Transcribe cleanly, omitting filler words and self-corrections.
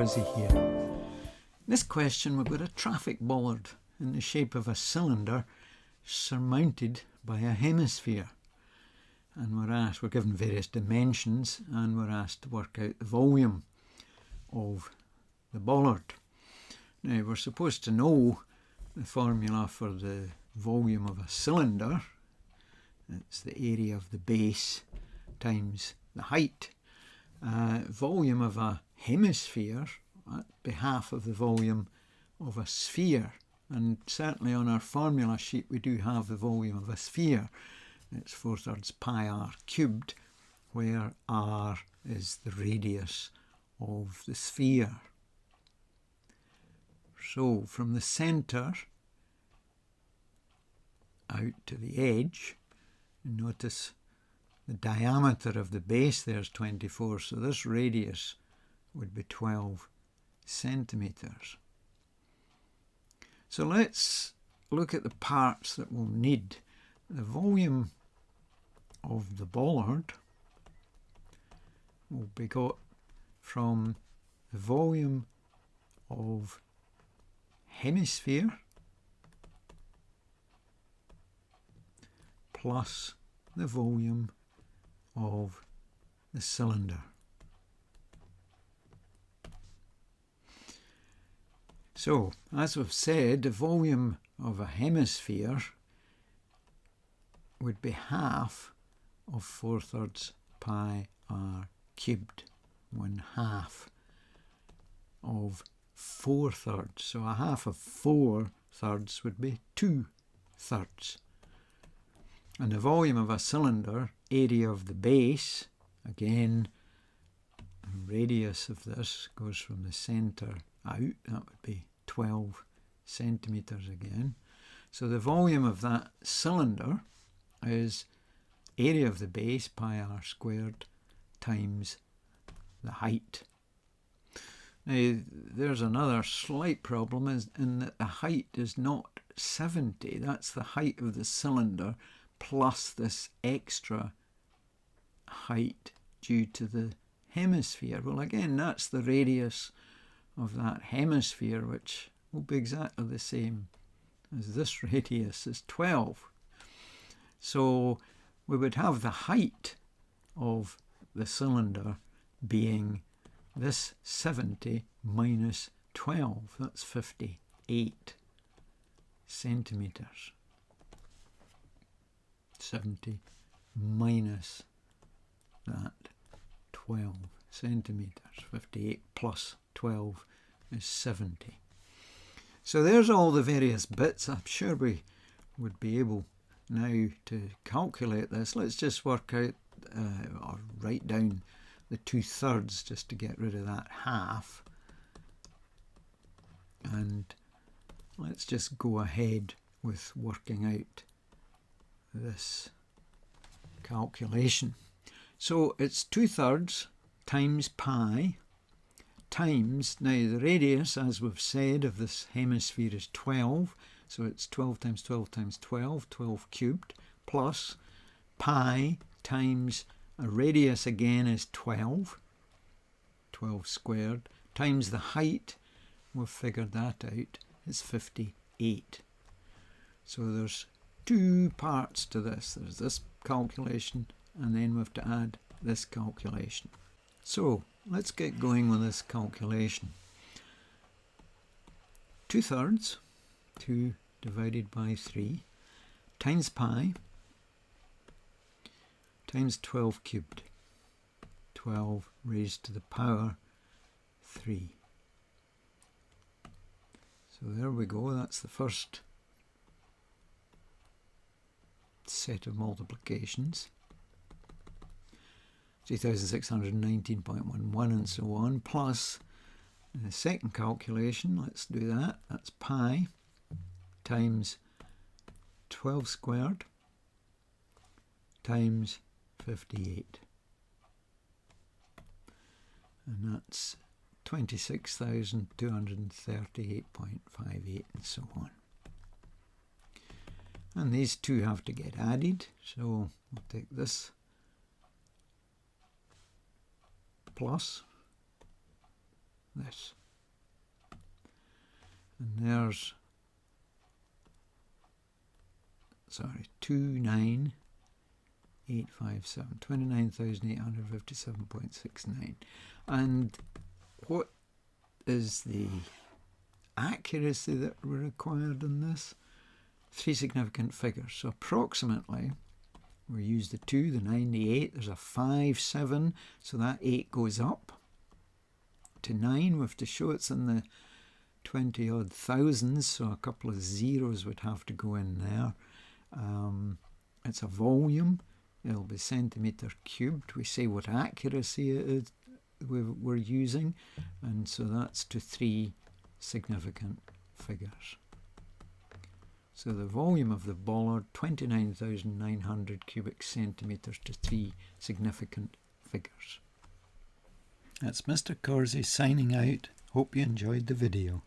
fuzzy here. In this question we've got a traffic bollard in the shape of a cylinder surmounted by a hemisphere. And we're given various dimensions and we're asked to work out the volume of the bollard. Now we're supposed to know the formula for the volume of a cylinder. It's the area of the base times the height. Volume of a hemisphere at behalf of the volume of a sphere. And certainly on our formula sheet we do have the volume of a sphere. It's 4/3 pi r cubed, where r is the radius of the sphere. So from the centre out to the edge, notice the diameter of the base there is 24, so this radius would be 12 centimetres. So let's look at the parts that we'll need. The volume of the bollard will be got from the volume of hemisphere plus the volume of the cylinder. So, as we've said, the volume of a hemisphere would be half of 4/3 pi r cubed, 1/2 of 4/3. So a half of 4/3 would be 2/3. And the volume of a cylinder, area of the base, again, the radius of this goes from the centre out, that would be 12 centimetres again. So the volume of that cylinder is area of the base, pi r squared, times the height. Now there's another slight problem in that the height is not 70, that's the height of the cylinder plus this extra height due to the hemisphere. Well, again, that's the radius of that hemisphere, which will be exactly the same as this radius is 12. So we would have the height of the cylinder being this 70 minus 12, that's 58 centimetres. 70 minus that 12 centimetres. 58 plus 12 is 70. So there's all the various bits. I'm sure we would be able now to calculate this. Let's just work out or write down the 2/3 just to get rid of that half. And let's just go ahead with working out this calculation. So it's 2/3 times pi times, now the radius, as we've said, of this hemisphere is 12, so it's 12 times 12 times 12, 12 cubed, plus pi times a radius again is 12, 12 squared, times the height, we've figured that out, is 58. So there's two parts to this. There's this calculation and then we have to add this calculation. So let's get going with this calculation. 2/3, 2 divided by 3, times pi, times 12 cubed, 12 raised to the power 3. So there we go, that's the first set of multiplications. 3619.11 and so on, plus the second calculation, let's do that, that's pi times 12 squared times 58. And that's 26,238.58 and so on. And these two have to get added, so we'll take this plus this. And there's, sorry, 29857, 29,857.69. And what is the accuracy that we're required in this? 3 significant figures. So approximately, we use the 2, the 9, the 8. There's a 5, 7, so that 8 goes up to 9. We have to show it's in the 20-odd thousands, so a couple of zeros would have to go in there. It's a volume. It'll be centimetre cubed. We say what accuracy it is we're using, and so that's to 3 significant figures. So the volume of the bollard, 29,900 cubic centimetres to 3 significant figures. That's Mr. Corsi signing out. Hope you enjoyed the video.